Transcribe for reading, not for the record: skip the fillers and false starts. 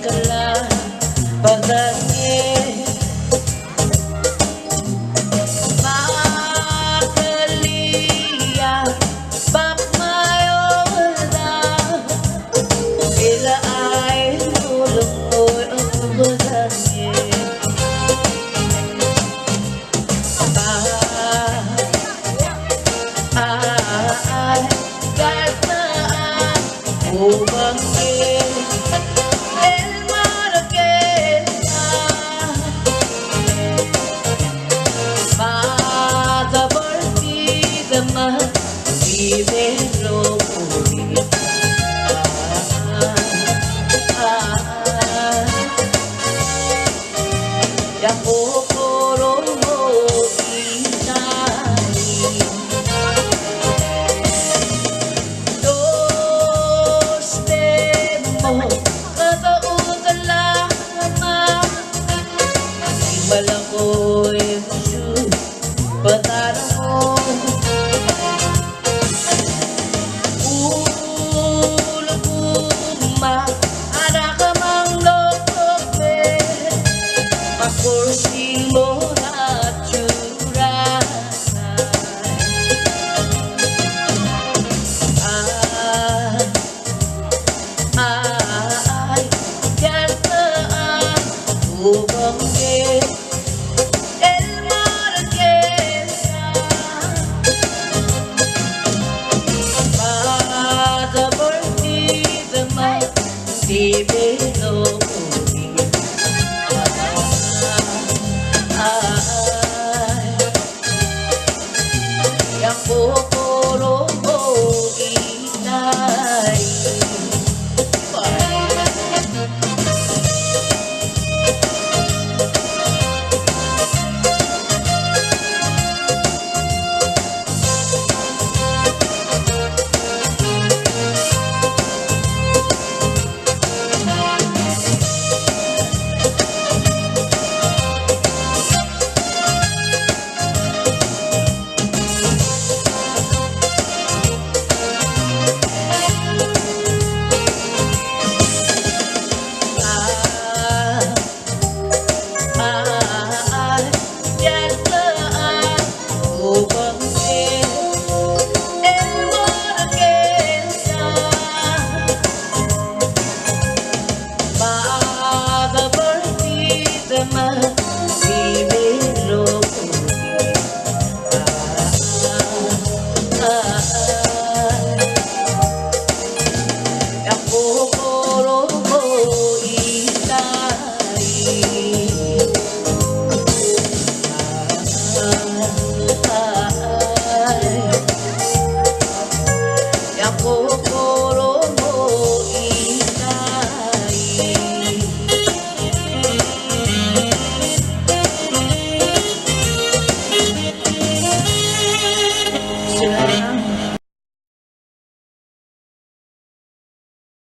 kala pagdangin makalia bakmayola ila ay lulumoy ang pagdangin ay kalmaan umangin Vivelo ya kokoro mo inai doste mo katautan lamang malakoy mo patarang mo ada ka mang lokbe makursi mo na tsura ay yan na ang umangin